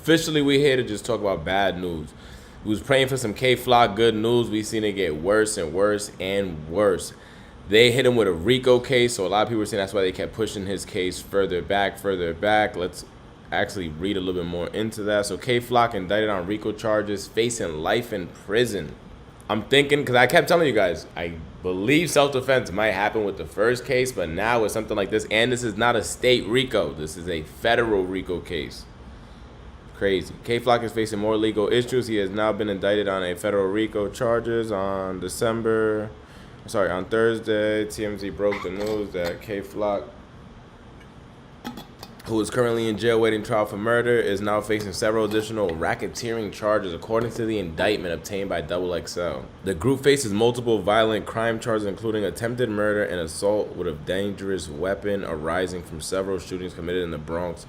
Officially, we're here to just talk about bad news. We was praying for some K-Flock good news. We seen it get worse and worse and worse. They hit him with a Rico case, so a lot of people were saying that's why they kept pushing his case further back, further back. Let's actually read a little bit more into that. So K-Flock indicted on Rico charges, facing life in prison. I'm thinking, because I kept telling you guys, I believe self-defense might happen with the first case, but now with something like this, and this is not a state Rico, this is a federal Rico case. Crazy. K-Flock is facing more legal issues. He has now been indicted on a federal Rico charges on Thursday. TMZ broke the news that K-Flock, who is currently in jail waiting trial for murder, is now facing several additional racketeering charges, according to the indictment obtained by TheAllSeeingCam. The group faces multiple violent crime charges, including attempted murder and assault with a dangerous weapon arising from several shootings committed in the Bronx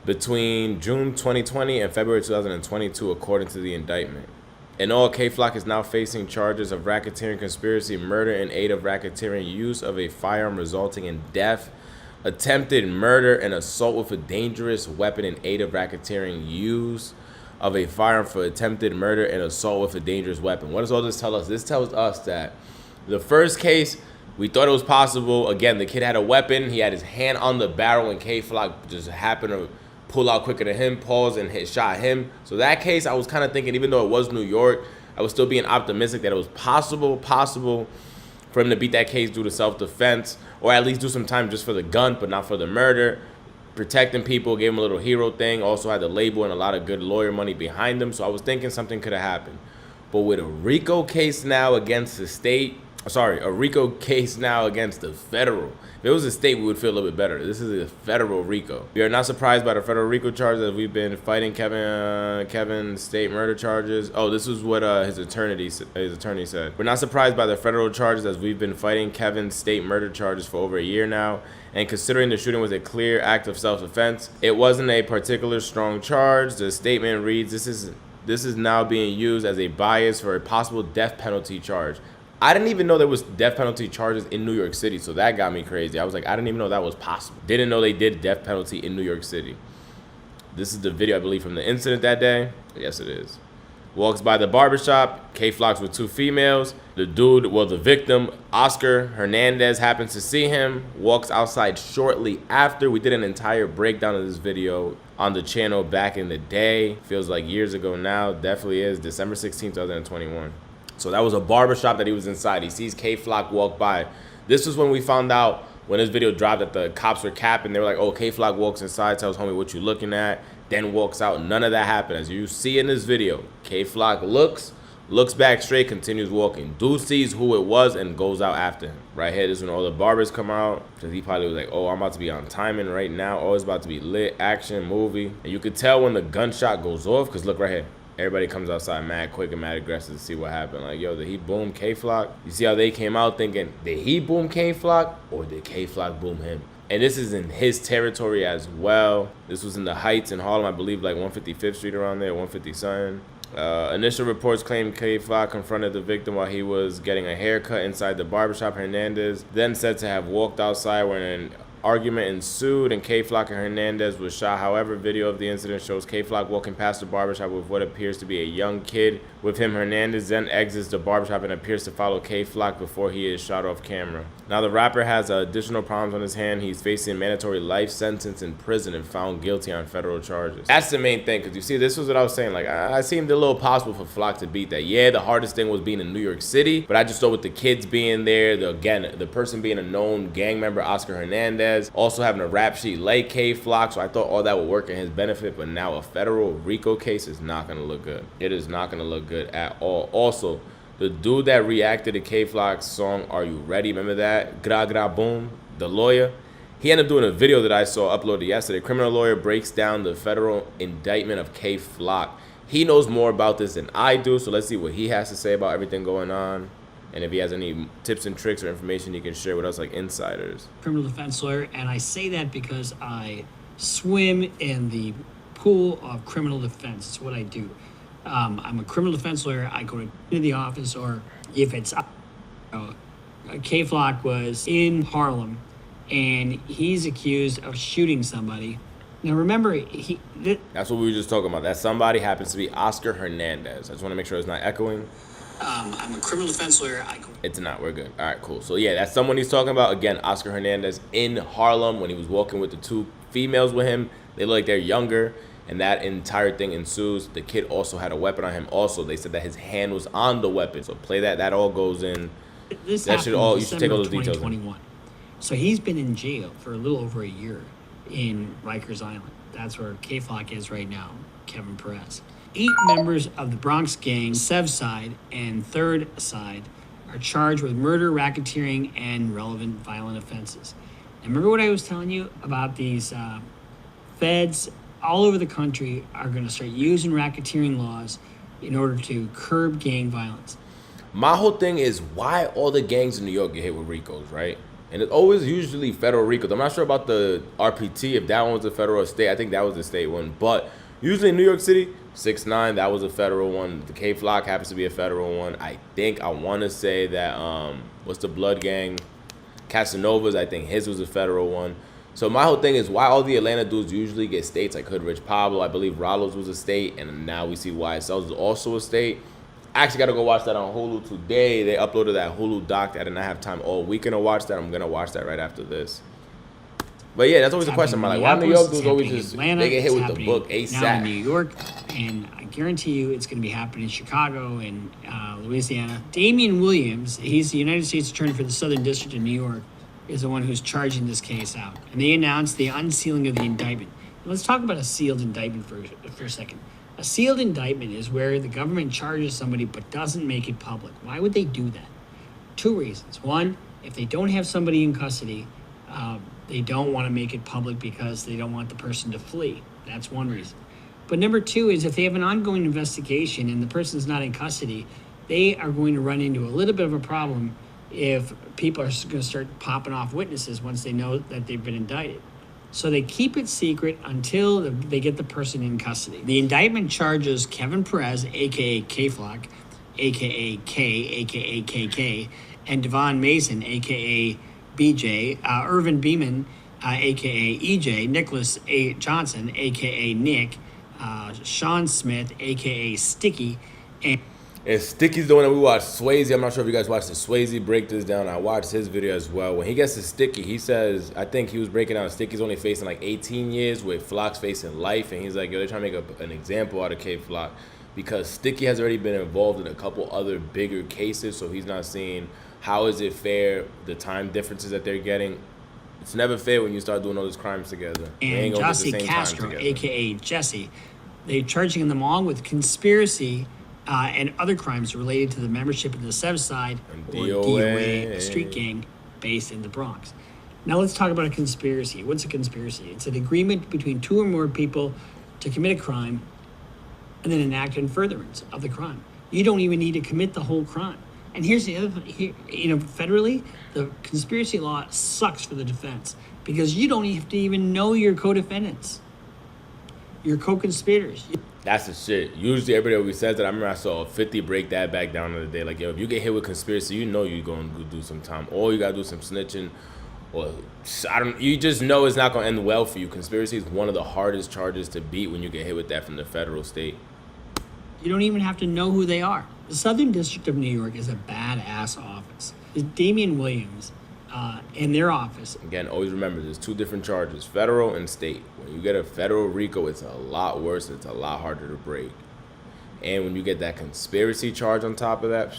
between June 2020 and February 2022, according to the indictment. In all, K-Flock is now facing charges of racketeering, conspiracy, murder in aid of racketeering, use of a firearm resulting in death, attempted murder, and assault with a dangerous weapon in aid of racketeering, use of a firearm for attempted murder, and assault with a dangerous weapon. What does all this tell us? This tells us that the first case, we thought it was possible. Again, the kid had a weapon. He had his hand on the barrel, and K-Flock just happened to pull out quicker than him, pause, and shot him. So that case, I was kind of thinking, even though it was New York, I was still being optimistic that it was possible for him to beat that case due to self-defense, or at least do some time just for the gun, but not for the murder. Protecting people, gave him a little hero thing, also had the label and a lot of good lawyer money behind him. So I was thinking something could have happened. But with a Rico case now against the state, a Rico case now against the federal. If it was a state, we would feel a little bit better. This is a federal Rico. We are not surprised by the federal Rico charges as we've been fighting Kevin's state murder charges. Oh, this is what his attorney said. We're not surprised by the federal charges as we've been fighting Kevin's state murder charges for over a year now. And considering the shooting was a clear act of self-defense, it wasn't a particular strong charge. The statement reads, this is now being used as a bias for a possible death penalty charge. I didn't even know there was death penalty charges in New York City, so that got me crazy. I was like, I didn't even know that was possible. Didn't know they did death penalty in New York City. This is the video, I believe, from the incident that day. Yes, it is. Walks by the barbershop. K-Flock's with two females. The dude, well, the victim, Oscar Hernandez, happens to see him. Walks outside shortly after. We did an entire breakdown of this video on the channel back in the day. Feels like years ago now. Definitely is. December 16, 2021. So that was a barbershop that he was inside. He sees K-Flock walk by. This was when we found out, when this video dropped, that the cops were capping. They were like, oh, K-Flock walks inside, tells homie what you looking at, then walks out. None of that happened. As you see in this video, K-Flock looks back straight, continues walking. Dude sees who it was and goes out after him. Right here, this is when all the barbers come out, because he probably was like, oh, I'm about to be on timing right now. Oh, it's about to be lit, action, movie. And you could tell when the gunshot goes off, because look right here. Everybody comes outside mad quick and mad aggressive to see what happened. Like, yo, did he boom K-Flock? You see how they came out thinking, did he boom K-Flock or did K-Flock boom him? And this is in his territory as well. This was in the Heights in Harlem, I believe, like 155th Street around there, 150 something. Initial reports claim K-Flock confronted the victim while he was getting a haircut inside the barbershop. Hernandez then said to have walked outside when an argument ensued and K-Flock and Hernandez was shot. However, video of the incident shows K-Flock walking past the barbershop with what appears to be a young kid with him. Hernandez then exits the barbershop and appears to follow K-Flock before he is shot off camera. Now the rapper has additional problems on his hand. He's facing mandatory life sentence in prison and found guilty on federal charges. That's the main thing, because you see, this was what I was saying. Like, I seemed a little possible for Flock to beat that. Yeah, the hardest thing was being in New York City, but I just thought with the kids being there, the person being a known gang member, Oscar Hernandez, also having a rap sheet like K-Flock, so I thought all that would work in his benefit. But now a federal Rico case is not going to look good. It is not going to look good at all. Also, the dude that reacted to K-Flock's song, Are You Ready? Remember that? Gra Gra Boom, the lawyer. He ended up doing a video that I saw uploaded yesterday. Criminal lawyer breaks down the federal indictment of K-Flock. He knows more about this than I do, so let's see what he has to say about everything going on. And if he has any tips and tricks or information he can share with us like insiders. Criminal defense lawyer, and I say that because I swim in the pool of criminal defense. It's what I do. I'm a criminal defense lawyer. I go to the office, or if it's K-Flock was in Harlem and he's accused of shooting somebody, Now remember, That's what we were just talking about. That somebody happens to be Oscar Hernandez. I just want to make sure it's not echoing. I'm a criminal defense lawyer. It's not. We're good. All right, cool. So yeah, that's someone he's talking about. Again, Oscar Hernandez in Harlem when he was walking with the two females with him. They look like they're younger, and that entire thing ensues. The kid also had a weapon on him. Also, they said that his hand was on the weapon. So play that. That all goes in. This that should all. You should take all those details. 2021. So he's been in jail for a little over a year in Rikers Island. That's where K-Flock is right now, Kevin Perez. 8 members of the Bronx gang, Sev side and Third side, are charged with murder, racketeering, and relevant violent offenses. And remember what I was telling you about these feds all over the country are going to start using racketeering laws in order to curb gang violence. My whole thing is why all the gangs in New York get hit with RICOs, right? And it's always usually federal RICOs. I'm not sure about the RPT, if that one was a federal or state. I think that was the state one. But usually in New York City, 6ix9ine, that was a federal one. The K-Flock happens to be a federal one. I want to say that, what's the Blood Gang? Casanova's, I think his was a federal one. So my whole thing is why all the Atlanta dudes usually get states like Hood Rich Pablo. I believe Rollo's was a state, and now we see YSL's is also a state. I actually got to go watch that on Hulu today. They uploaded that Hulu doc. I did not have time all weekend to watch that. I'm going to watch that right after this. But yeah, that's always the question. Like, why New York dudes always just, Atlanta, they get hit with the book ASAP. Now in New York, and I guarantee you it's going to be happening in Chicago and Louisiana. Damian Williams, he's the United States Attorney for the Southern District of New York, is the one who's charging this case out. And they announced the unsealing of the indictment. Now, let's talk about a sealed indictment for a second. A sealed indictment is where the government charges somebody but doesn't make it public. Why would they do that? 2 reasons. One, if they don't have somebody in custody, they don't want to make it public because they don't want the person to flee. That's one reason. But number 2 is if they have an ongoing investigation and the person's not in custody, they are going to run into a little bit of a problem if people are going to start popping off witnesses once they know that they've been indicted. So they keep it secret until they get the person in custody. The indictment charges Kevin Perez, a.k.a. K-Flock, a.k.a. K, a.k.a. KK, and Devon Mason, a.k.a. BJ, Irvin Beeman, a.k.a. EJ, Nicholas A. Johnson, a.k.a. Nick, Sean Smith, a.k.a. Sticky, and Sticky's the one that we watched. Swayze, I'm not sure if you guys watched the Swayze break this down. I watched his video as well. When he gets to Sticky, he says, I think he was breaking down Sticky's only facing like 18 years with Flock's facing life. And he's like, yo, they're trying to make an example out of K-Flock because Sticky has already been involved in a couple other bigger cases. So he's not seeing how is it fair, the time differences that they're getting. It's never fair when you start doing all these crimes together. And Jesse Castro, a.k.a. Jesse, they're charging them all with conspiracy and other crimes related to the membership of the Sev side or DOA, a street gang based in the Bronx. Now let's talk about a conspiracy. What's a conspiracy? It's an agreement between 2 or more people to commit a crime and then enact in furtherance of the crime. You don't even need to commit the whole crime. And here's the other thing. Federally, the conspiracy law sucks for the defense because you don't have to even know your co-defendants, your co-conspirators. That's the shit. Usually everybody always says that. I remember I saw 50 break that back down the other day. Like, yo, if you get hit with conspiracy, you know you're going to do some time. Or you got to do some snitching. Or, you just know it's not going to end well for you. Conspiracy is one of the hardest charges to beat when you get hit with that from the federal state. You don't even have to know who they are. The Southern District of New York is a badass office. There's Damian Williams in their office. Again, always remember, there's 2 different charges, federal and state. When you get a federal RICO, it's a lot worse. It's a lot harder to break. And when you get that conspiracy charge on top of that,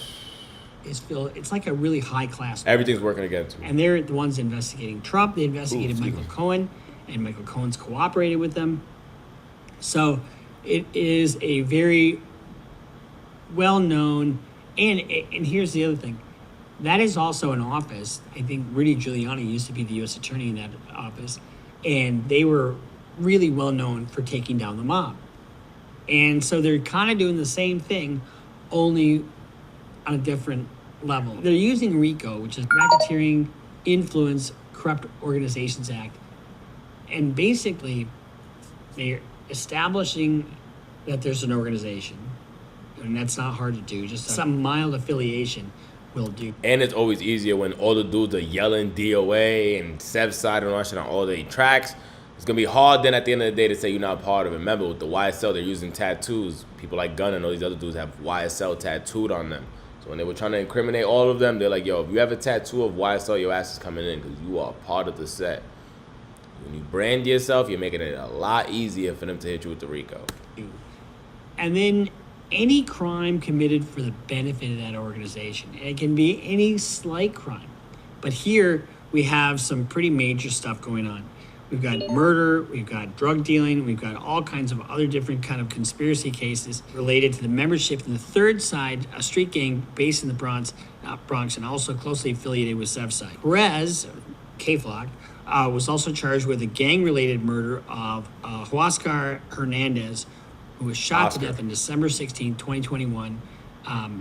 it's like a really high class. Everything's working against me. And they're the ones investigating Trump. They investigated Michael Cohen, and Michael Cohen's cooperated with them. So it is a very well-known, and here's the other thing. That is also an office. I think Rudy Giuliani used to be the U.S. attorney in that office, and they were really well known for taking down the mob. And so they're kind of doing the same thing, only on a different level. They're using RICO, which is Racketeering Influence Corrupt Organizations Act, and basically they're establishing that there's an organization, and that's not hard to do. Just some mild affiliation will do. And it's always easier when all the dudes are yelling DOA and Sev side and watching on all their tracks. It's going to be hard then at the end of the day to say you're not part of it. Remember, with the YSL, they're using tattoos. People like Gunn and all these other dudes have YSL tattooed on them. So when they were trying to incriminate all of them, they're like, yo, if you have a tattoo of YSL, your ass is coming in because you are part of the set. When you brand yourself, you're making it a lot easier for them to hit you with the Rico. And then any crime committed for the benefit of that organization. And it can be any slight crime. But here we have some pretty major stuff going on. We've got murder, we've got drug dealing, we've got all kinds of other different kind of conspiracy cases related to the membership in the Third Side, a street gang based in the Bronx, and also closely affiliated with Southside. Perez, K-Flock, was also charged with a gang-related murder of Huáscar Hernandez, who was shot to death on December 16, 2021,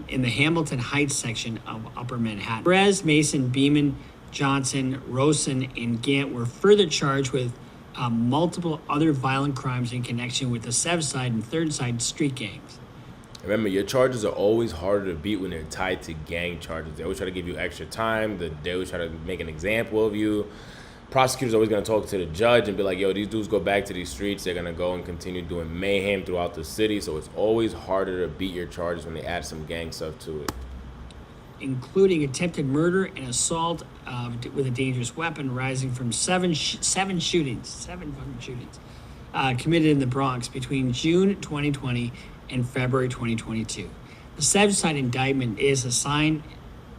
in the Hamilton Heights section of Upper Manhattan. Perez, Mason, Beeman, Johnson, Rosen, and Gant were further charged with multiple other violent crimes in connection with the Southside and Third Side street gangs. Remember, your charges are always harder to beat when they're tied to gang charges. They always try to give you extra time. They always try to make an example of you. Prosecutors always going to talk to the judge and be like, yo, these dudes go back to these streets. They're going to go and continue doing mayhem throughout the city. So it's always harder to beat your charges when they add some gang stuff to it. Including attempted murder and assault with a dangerous weapon, rising from seven fucking shootings, committed in the Bronx between June 2020 and February 2022. The Southside indictment is assigned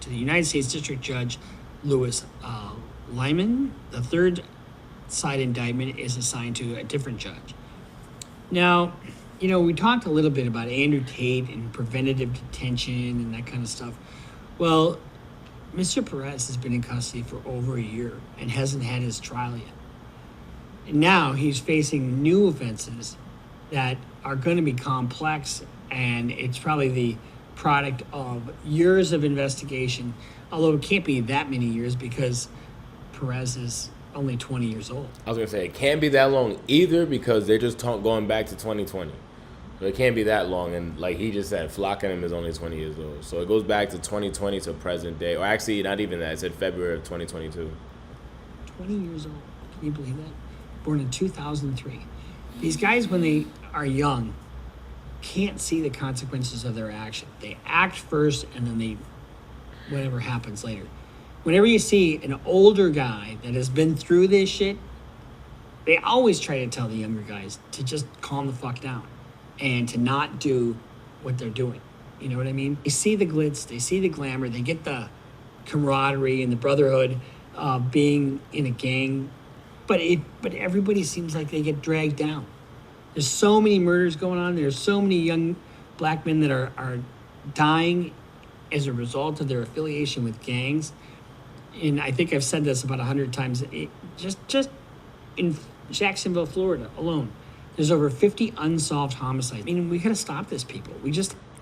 to the United States District Judge Louis Lyman. The Third Side indictment is assigned to a different judge. Now, we talked a little bit about Andrew Tate and preventative detention and that kind of stuff. Well, Mr. Perez has been in custody for over a year and hasn't had his trial yet. And now he's facing new offenses that are going to be complex, and it's probably the product of years of investigation, although it can't be that many years because Perez is only 20 years old. I was going to say, it can't be that long either because they're just going back to 2020. So it can't be that long. And like he just said, Flocking him is only 20 years old. So it goes back to 2020 to present day. Or actually, not even that. It said February of 2022. 20 years old. Can you believe that? Born in 2003. These guys, when they are young, can't see the consequences of their action. They act first and then whatever happens later. Whenever you see an older guy that has been through this shit, they always try to tell the younger guys to just calm the fuck down and to not do what they're doing. You know what I mean? They see the glitz, they see the glamour, they get the camaraderie and the brotherhood of being in a gang, but everybody seems like they get dragged down. There's so many murders going on. There's so many young black men that are dying as a result of their affiliation with gangs. And I think I've said this about 100 times. Just in Jacksonville, Florida alone, there's over 50 unsolved homicides. I mean, we gotta stop this, people.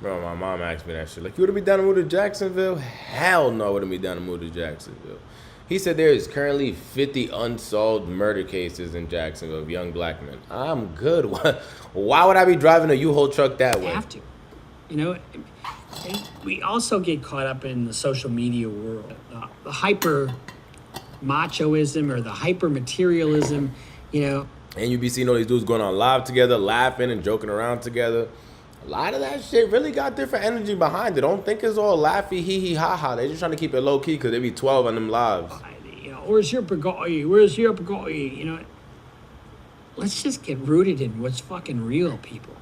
Bro, my mom asked me that shit. Like, you would be down to move to Jacksonville? Hell no, I wouldn't be down to move to Jacksonville. He said there is currently 50 unsolved murder cases in Jacksonville of young black men. I'm good. Why would I be driving a U-Haul truck that way? You have to. And we also get caught up in the social media world. The hyper machoism or the hyper materialism, And you be seeing all these dudes going on live together, laughing and joking around together. A lot of that shit really got different energy behind it. Don't think it's all laughy, hee, ha. They just trying to keep it low key because they be 12 on them lives. Where's your Pagoi? Where's your Pagoi? Let's just get rooted in what's fucking real, people.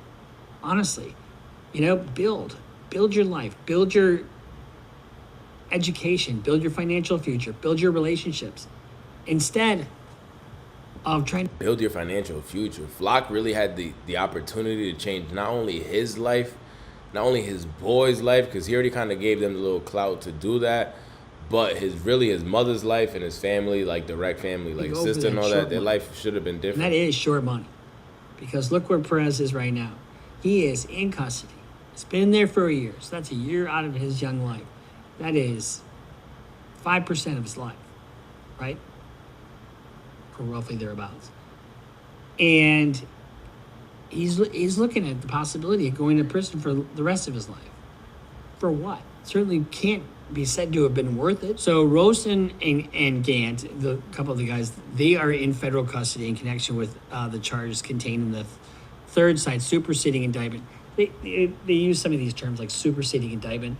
Honestly, build your life, build your education, build your financial future, build your relationships. Instead of trying to build your financial future. Flock really had the opportunity to change not only his life, not only his boy's life, because he already kind of gave them the little clout to do that, but his mother's life and his family, like direct family, like his sister and all that, their life should have been different. And that is short money. Because look where Perez is right now. He is in custody. He's been there for a year. So that's a year out of his young life. That is 5% of his life, right? Or roughly thereabouts. And he's looking at the possibility of going to prison for the rest of his life. For what? Certainly can't be said to have been worth it. So Rosen and Gant, the couple of the guys, they are in federal custody in connection with the charges contained in the third side superseding indictment. They use some of these terms like superseding indictment.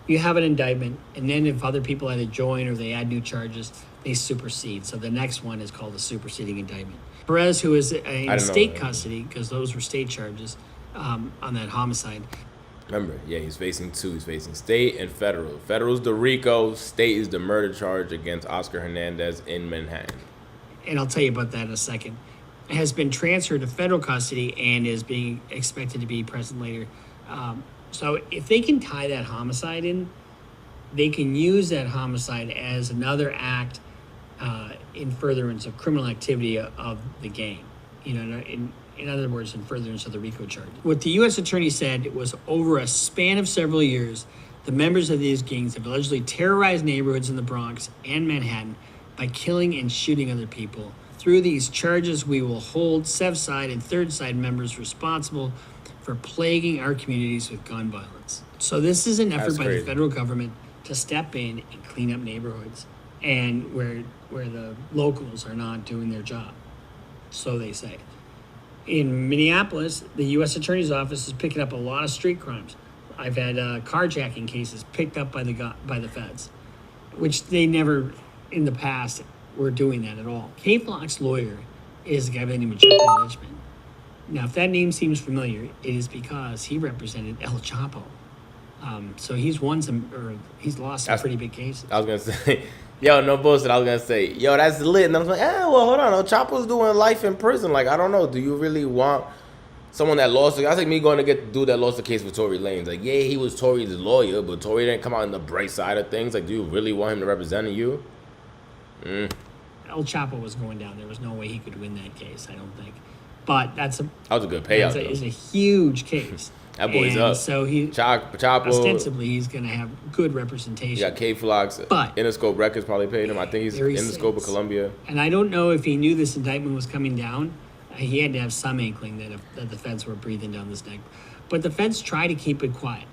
You have an indictment, and then if other people either join or they add new charges, they supersede. So the next one is called a superseding indictment. Perez, who is in state custody, because those were state charges on that homicide. Remember, yeah, he's facing two. He's facing state and federal. Federal's the Rico. State is the murder charge against Oscar Hernandez in Manhattan. And I'll tell you about that in a second. It has been transferred to federal custody and is being expected to be present later. So if they can tie that homicide in, they can use that homicide as another act in furtherance of criminal activity of the gang. You know, in other words, in furtherance of the RICO charge. What the U.S. attorney said was over a span of several years, the members of these gangs have allegedly terrorized neighborhoods in the Bronx and Manhattan by killing and shooting other people. Through these charges, we will hold Sev Side and Third Side members responsible for plaguing our communities with gun violence. So this is an effort by the federal government to step in and clean up neighborhoods and where the locals are not doing their job. So they say. In Minneapolis, the U.S. Attorney's Office is picking up a lot of street crimes. I've had carjacking cases picked up by the feds, which they never in the past were doing that at all. K Flock's lawyer is a guy by the name of Jeffrey Richmond. Now, if that name seems familiar, it is because he represented El Chapo. So he's lost some pretty big cases. I was gonna say, yo, no bullshit. I was gonna say, yo, that's lit. And I was like, well, hold on. El Chapo's doing life in prison. Like, I don't know. Do you really want someone that lost? That's like me going to get the dude that lost the case with Tory Lanez. Like, yeah, he was Tory's lawyer, but Tory didn't come out on the bright side of things. Like, do you really want him to represent you? El Chapo was going down. There was no way he could win that case, I don't think. But that was a good payout. It's a huge case. That boy's up. So Chapo, ostensibly he's going to have good representation. You got K Flock's. But Interscope Records probably paid him. I think he's in the scope of Columbia. And I don't know if he knew this indictment was coming down. He had to have some inkling that the feds were breathing down his neck. But the feds try to keep it quiet.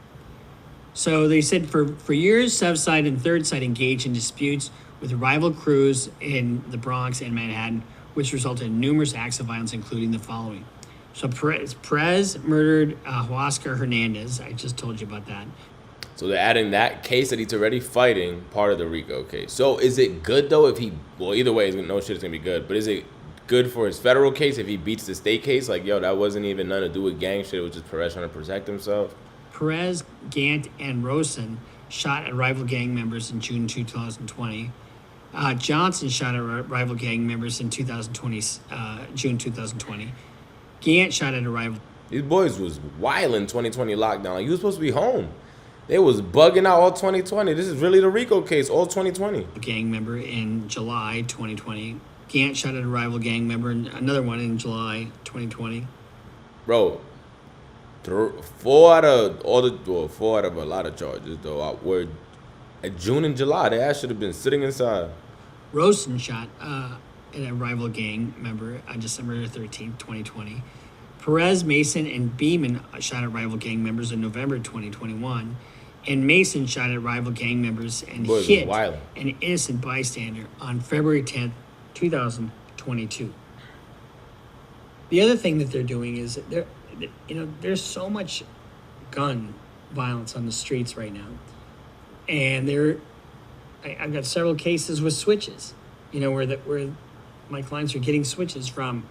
So they said for years, Sev Side and Third Side engaged in disputes with rival crews in the Bronx and Manhattan, which resulted in numerous acts of violence, including the following. So Perez murdered Oscar Hernandez. I just told you about that. So they're adding that case that he's already fighting, part of the RICO case. So is it good, though, either way, no shit is going to be good, but is it good for his federal case if he beats the state case? Like, yo, that wasn't even nothing to do with gang shit. It was just Perez trying to protect himself. Perez, Gant, and Rosen shot at rival gang members in June 2020. Johnson shot at rival gang members in June 2020. Gant shot at a rival. These boys was wild in 2020 lockdown. Like, you was supposed to be home. They was bugging out all 2020. This is really the RICO case, all 2020. Gang member in July 2020. Gant shot at a rival gang member, another one in July 2020. Bro, four out of a lot of charges, though, were at June and July. They actually should have been sitting inside. Rosen shot at a rival gang member on December 13th, 2020. Perez, Mason, and Beeman shot at rival gang members in November 2021. And Mason shot at rival gang members and hit an innocent bystander on February 10th, 2022. The other thing that they're doing is there's so much gun violence on the streets right now. And I've got several cases with switches, where my clients are getting switches from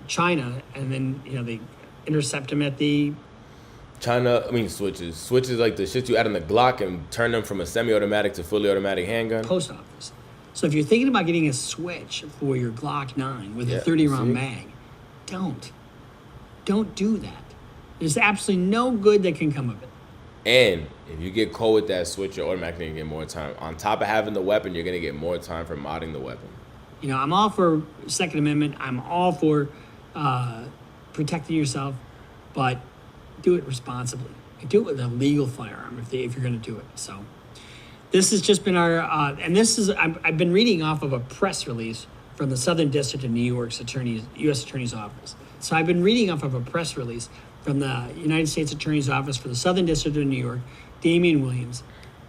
China, and then they intercept them at the switches like the shit you add in the Glock and turn them from a semi-automatic to fully automatic handgun. Post office. So if you're thinking about getting a switch for your Glock 9 with a 30-round mag, don't do that. There's absolutely no good that can come of it. And if you get caught with that switch, you're automatically going to get more time. On top of having the weapon, you're going to get more time for modding the weapon. I'm all for Second Amendment. I'm all for protecting yourself, but do it responsibly. Do it with a legal firearm if you're going to do it. So this has just been our, I've been reading off of a press release from the Southern District of New York's U.S. Attorney's Office. So I've been reading off of a press release from the United States Attorney's Office for the Southern District of New York, Damian Williams.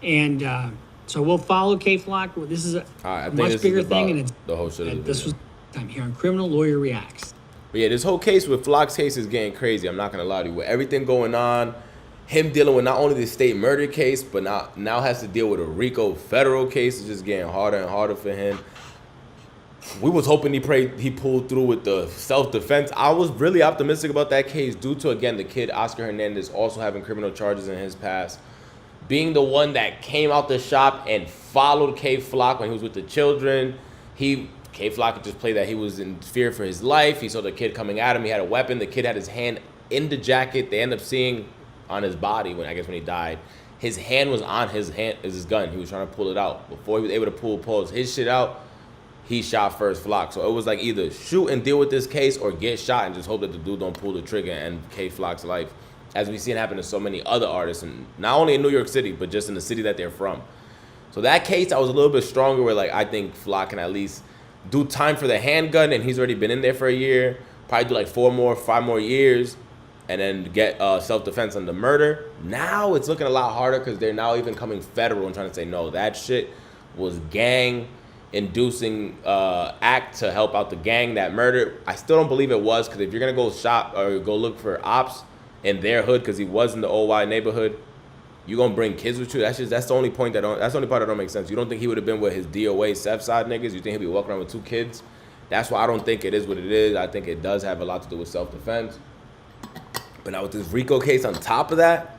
And so we'll follow K-Flock. This is a I think much this bigger is thing, about and it's the whole shit of the this video. was time here on Criminal Lawyer Reacts. But yeah, this whole case with Flock's case is getting crazy. I'm not gonna lie to you. With everything going on, him dealing with not only the state murder case, but now has to deal with a Rico federal case. It's just getting harder and harder for him. We was hoping he pulled through with the self-defense. I was really optimistic about that case due to, again, the kid Oscar Hernandez also having criminal charges in his past, being the one that came out the shop and followed K Flock when he was with the children. K Flock could just play that he was in fear for his life. He saw the kid coming at him. He had a weapon. The kid had his hand in the jacket. They end up seeing on his body when he died, his hand was on his gun. He was trying to pull it out. Before he was able to pull his shit out, he shot first Flock. So it was like either shoot and deal with this case or get shot and just hope that the dude don't pull the trigger and end K Flock's life. As we've seen happen to so many other artists, and not only in New York City, but just in the city that they're from. So that case, I was a little bit stronger where, like, I think Flock can at least do time for the handgun, and he's already been in there for a year. Probably do like 5 more years, and then get self-defense on the murder. Now it's looking a lot harder because they're now even coming federal and trying to say, no, that shit was gang-inducing act to help out the gang that murdered. I still don't believe it was, because if you're going to go shop or go look for ops in their hood, because he was in the old white neighborhood, you gonna bring kids with you? That's the only point that's the only part that don't make sense. You don't think he would have been with his DOA Seth side niggas? You think he'd be walking around with 2 kids? That's why I don't think it is what it is. I think it does have a lot to do with self-defense. But now with this Rico case on top of that,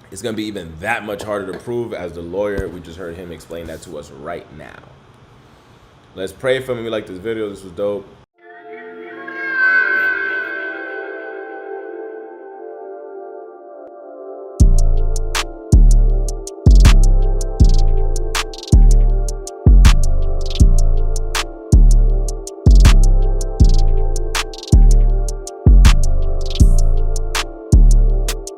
it's gonna be even that much harder to prove. As the lawyer, we just heard him explain that to us right now. Let's pray for him. If you like this video, this was dope.